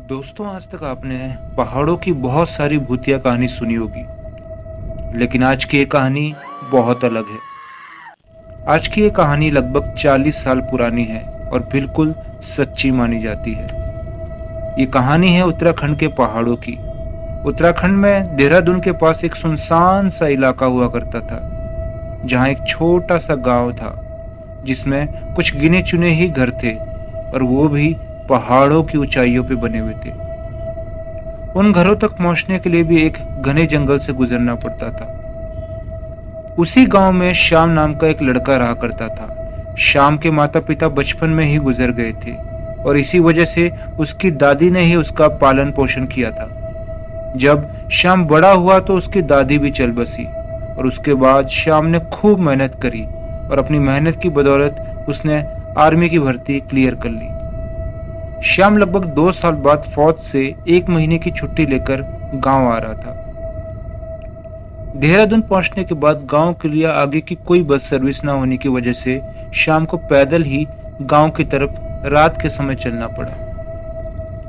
दोस्तों, आज तक आपने पहाड़ों की बहुत सारी भूतिया कहानी सुनी होगी, लेकिन आज की ये कहानी बहुत अलग है। आज की ये कहानी लगभग 40 साल पुरानी है और बिल्कुल सच्ची मानी जाती है। ये कहानी है उत्तराखंड के पहाड़ों की। उत्तराखंड में देहरादून के पास एक सुनसान सा इलाका हुआ करता था, जहाँ एक छोटा सा गांव था, जिसमें कुछ गिने चुने ही घर थे और वो भी पहाड़ों की ऊंचाइयों पे बने हुए थे। उन घरों तक पहुंचने के लिए भी एक घने जंगल से गुजरना पड़ता था। उसी गांव में श्याम नाम का एक लड़का रहा करता था। श्याम के माता पिता बचपन में ही गुजर गए थे और इसी वजह से उसकी दादी ने ही उसका पालन पोषण किया था। जब श्याम बड़ा हुआ तो उसकी दादी भी चल बसी और उसके बाद श्याम ने खूब मेहनत करी और अपनी मेहनत की बदौलत उसने आर्मी की भर्ती क्लियर कर ली। श्याम लगभग 2 साल बाद फौज से 1 महीने की छुट्टी लेकर गांव आ रहा था। देहरादून पहुंचने के बाद गांव के लिए आगे की कोई बस सर्विस न होने की वजह से श्याम को पैदल ही गांव की तरफ रात के समय चलना पड़ा।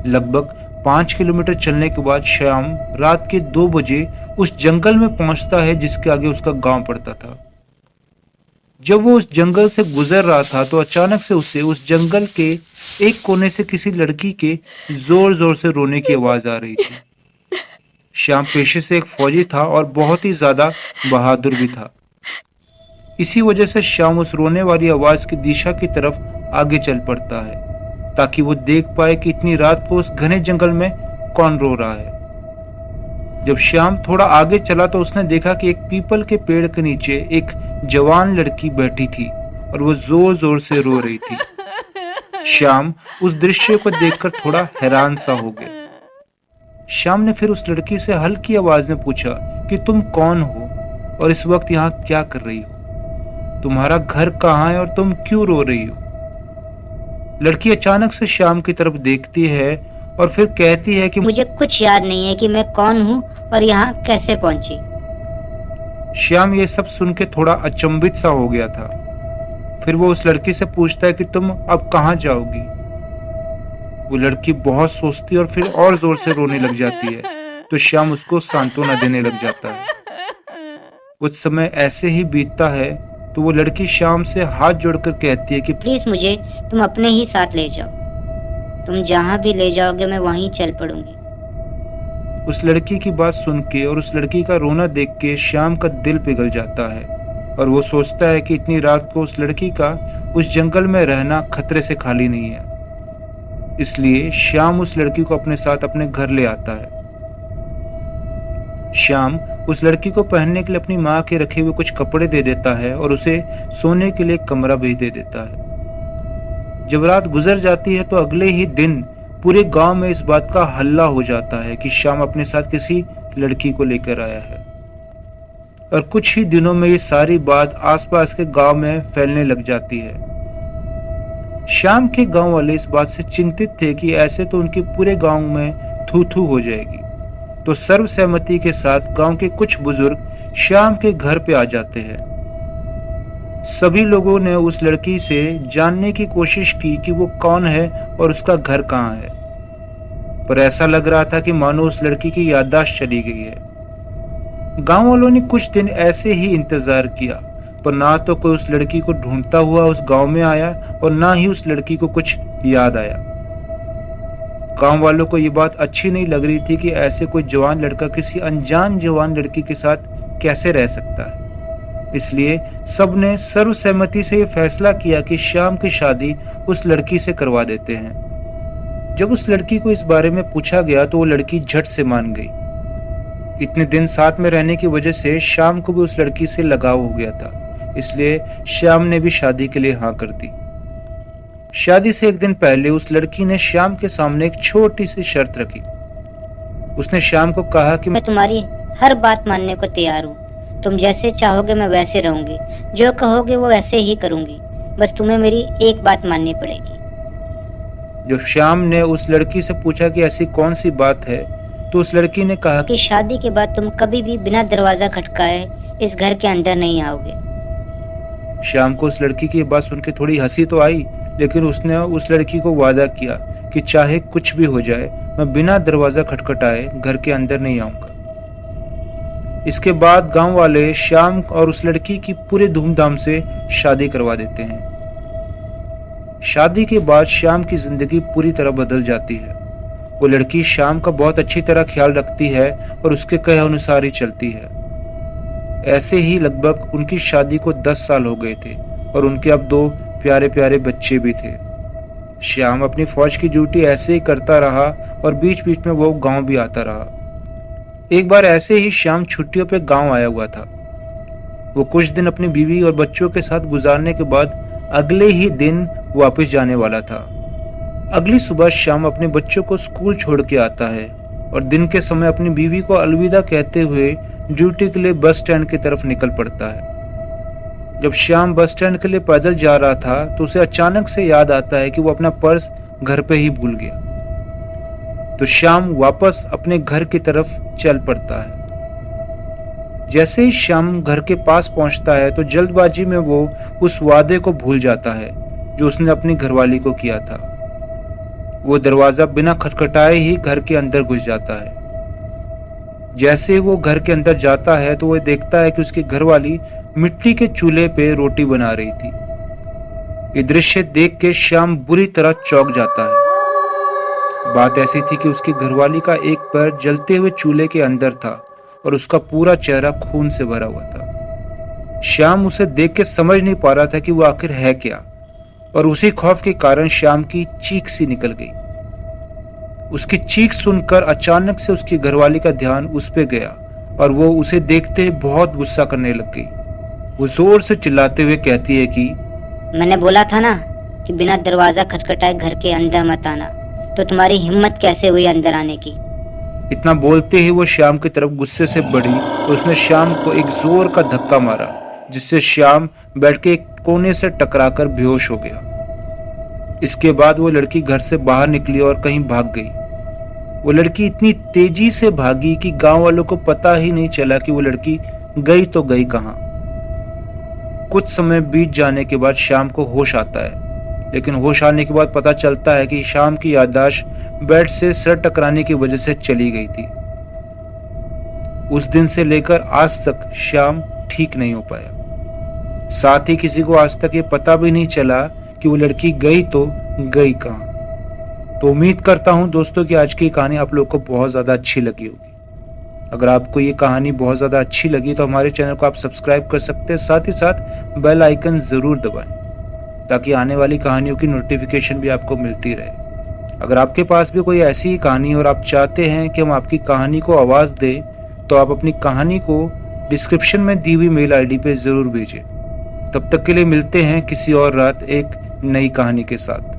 लगभग 5 किलोमीटर चलने के बाद श्याम रात के 2 बजे उस जंगल में पहुंचता है जिसके आगे उसका गांव पड़ता था। जब वो उस जंगल से गुजर रहा था तो अचानक से उसे उस जंगल के एक कोने से किसी लड़की के जोर जोर से रोने की आवाज आ रही थी। श्याम पेशे से एक फौजी था और बहुत ही ज्यादा बहादुर भी था। इसी वजह से श्याम उस रोने वाली आवाज की दिशा की तरफ आगे चल पड़ता है, ताकि वो देख पाए कि इतनी रात को उस घने जंगल में कौन रो रहा है। जब श्याम थोड़ा आगे चला तो उसने देखा कि एक पीपल के पेड़ के नीचे एक जवान लड़की बैठी थी और वो जोर जोर से रो रही थी। श्याम उस दृश्य को देखकर थोड़ा हैरान सा हो गया। श्याम ने फिर उस लड़की से हल्की आवाज में पूछा कि तुम कौन हो और इस वक्त यहाँ क्या कर रही हो? तुम्हारा घर कहाँ है और तुम क्यों रो रही हो? लड़की अचानक से श्याम की तरफ देखती है और फिर कहती है कि मुझे कुछ याद नहीं है कि मैं कौन हूँ और यहाँ कैसे पहुंची। श्याम ये सब सुन के थोड़ा अचंभित सा हो गया था। फिर वो उस लड़की से पूछता है कि तुम अब कहाँ जाओगी? वो लड़की बहुत सोचती है और फिर और जोर से रोने लग जाती है, तो श्याम उसको सांत्वना देने लग जाता है। कुछ समय ऐसे ही बीतता है तो वो लड़की श्याम से हाथ जोड़कर कहती है कि प्लीज मुझे तुम अपने ही साथ ले जाओ। तुम जहाँ भी ले जाओगे मैं वहीं चल पड़ूंगी। उस लड़की की बात सुन के और उस लड़की का रोना देख के श्याम का दिल पिघल जाता है और वो सोचता है कि इतनी रात को उस लड़की का उस जंगल में रहना खतरे से खाली नहीं है। इसलिए श्याम उस लड़की को अपने साथ अपने घर ले आता है। श्याम उस लड़की को पहनने के लिए अपनी माँ के रखे हुए कुछ कपड़े दे देता है और उसे सोने के लिए एक कमरा भी दे देता है। जब रात गुजर जाती है तो अगले ही दिन पूरे गांव में इस बात का हल्ला हो जाता है कि श्याम अपने साथ किसी लड़की को लेकर आया है और कुछ ही दिनों में ये सारी बात आसपास के गांव में फैलने लग जाती है। श्याम के गांव वाले इस बात से चिंतित थे कि ऐसे तो उनके पूरे गांव में थू थू हो जाएगी, तो सर्वसहमति के साथ गांव के कुछ बुजुर्ग श्याम के घर पे आ जाते हैं। सभी लोगों ने उस लड़की से जानने की कोशिश की कि वो कौन है और उसका घर कहाँ है, पर ऐसा लग रहा था कि मानो उस लड़की की याददाश्त चली गई है। गांव वालों ने कुछ दिन ऐसे ही इंतजार किया, पर ना तो कोई उस लड़की को ढूंढता हुआ उस गांव में आया और ना ही उस लड़की को कुछ याद आया। गांव वालों को ये बात अच्छी नहीं लग रही थी कि ऐसे कोई जवान लड़का किसी अनजान जवान लड़की के साथ कैसे रह सकता है। इसलिए सबने सर्वसहमति से यह फैसला किया कि श्याम की शादी उस लड़की से करवा देते हैं। जब उस लड़की को इस बारे में पूछा गया तो वो लड़की झट से मान गई। इतने दिन साथ में रहने की वजह से श्याम को भी उस लड़की से लगाव हो गया था, इसलिए श्याम ने भी शादी के लिए हाँ कर दी। शादी से एक दिन पहले उस लड़की ने श्याम के सामने एक छोटी सी शर्त रखी। उसने श्याम को कहा कि मैं तुम्हारी हर बात मानने को तैयार हूँ। तुम जैसे चाहोगे मैं वैसे रहूंगी, जो कहोगे वो वैसे ही करूंगी, बस तुम्हें मेरी एक बात माननी पड़ेगी। जब श्याम ने उस लड़की से पूछा कि ऐसी कौन सी बात है, तो उस लड़की ने कहा कि शादी के बाद तुम कभी भी बिना दरवाजा खटकाए इस घर के अंदर नहीं आओगे। श्याम को उस लड़की की बात सुन के थोड़ी हंसी तो आई, लेकिन उसने उस लड़की को वादा किया कि चाहे कुछ भी हो जाए मैं बिना दरवाजा खटखटाए घर के अंदर नहीं आऊंगा। इसके बाद गांव वाले श्याम और उस लड़की की पूरे धूमधाम से शादी करवा देते हैं। शादी के बाद श्याम की जिंदगी पूरी तरह बदल जाती है। वो लड़की श्याम का बहुत अच्छी तरह ख्याल रखती है और उसके कहे अनुसार ही चलती है। ऐसे ही लगभग उनकी शादी को 10 साल हो गए थे और उनके अब 2 प्यारे प्यारे बच्चे भी थे। श्याम अपनी फौज की ड्यूटी ऐसे ही करता रहा और बीच बीच में वो गांव भी आता रहा। एक बार ऐसे ही श्याम छुट्टियों पे गांव आया हुआ था। वो कुछ दिन अपनी बीवी और बच्चों के साथ गुजारने के बाद अगले ही दिन वापस जाने वाला था। अगली सुबह श्याम अपने बच्चों को स्कूल छोड़ के आता है और दिन के समय अपनी बीवी को अलविदा कहते हुए ड्यूटी के लिए बस स्टैंड की तरफ निकल पड़ता है। जब श्याम बस स्टैंड के लिए पैदल जा रहा था तो उसे अचानक से याद आता है कि वो अपना पर्स घर पे ही भूल गया। तो श्याम वापस अपने घर की तरफ चल पड़ता है। जैसे ही श्याम घर के पास पहुंचता है तो जल्दबाजी में वो उस वादे को भूल जाता है जो उसने अपनी घरवाली को किया था। वो दरवाजा बिना खटखटाए ही घर के अंदर घुस जाता है। जैसे ही वो घर के अंदर जाता है तो वो देखता है कि उसकी घरवाली मिट्टी के चूल्हे पे रोटी बना रही थी। ये दृश्य देख के श्याम बुरी तरह चौंक जाता है। बात ऐसी थी कि उसकी घरवाली का एक पैर जलते हुए चूल्हे के अंदर था और उसका पूरा चेहरा खून से भरा हुआ था। श्याम उसे देख के समझ नहीं पा रहा था कि वो आखिर है क्या, और उसी खौफ के कारण श्याम की चीख सी निकल गई। उसकी चीख सुनकर अचानक से उसकी घरवाली का ध्यान उस पे गया और वो उसे देखते ही बहुत गुस्सा करने लग गई। वो जोर से चिल्लाते हुए कहती है कि मैंने बोला था ना कि बिना दरवाजा खटखटाए घर के अंदर मत आना, तो तुम्हारी हिम्मत कैसे हुई अंदर आने की। इतना बोलते ही वो श्याम की तरफ गुस्से से बढ़ी और उसने श्याम को एक जोर का धक्का मारा, जिससे श्याम बैठ के एक कोने से टकराकर बेहोश हो गया। इसके बाद वो लड़की घर से बाहर निकली और कहीं भाग गई। वो लड़की इतनी तेजी से भागी कि गांव वालों को पता ही नहीं चला कि वो लड़की गई तो गई कहां। कुछ समय बीत जाने के बाद श्याम को होश आता है, लेकिन होश आने के बाद पता चलता है कि श्याम की याददाश्त बेड से सर टकराने की वजह से चली गई थी। उस दिन से लेकर आज तक श्याम ठीक नहीं हो पाया। साथ ही किसी को आज तक ये पता भी नहीं चला कि वो लड़की गई तो गई कहां। तो उम्मीद करता हूं दोस्तों कि आज की कहानी आप लोग को बहुत ज्यादा अच्छी लगी होगी। अगर आपको ये कहानी बहुत ज्यादा अच्छी लगी तो हमारे चैनल को आप सब्सक्राइब कर सकते हैं, साथ ही साथ बेल आइकन जरूर दबाएं ताकि आने वाली कहानियों की नोटिफिकेशन भी आपको मिलती रहे। अगर आपके पास भी कोई ऐसी ही कहानी और आप चाहते हैं कि हम आपकी कहानी को आवाज़ दें तो आप अपनी कहानी को डिस्क्रिप्शन में दी हुई मेल आईडी पे ज़रूर भेजें। तब तक के लिए मिलते हैं किसी और रात एक नई कहानी के साथ।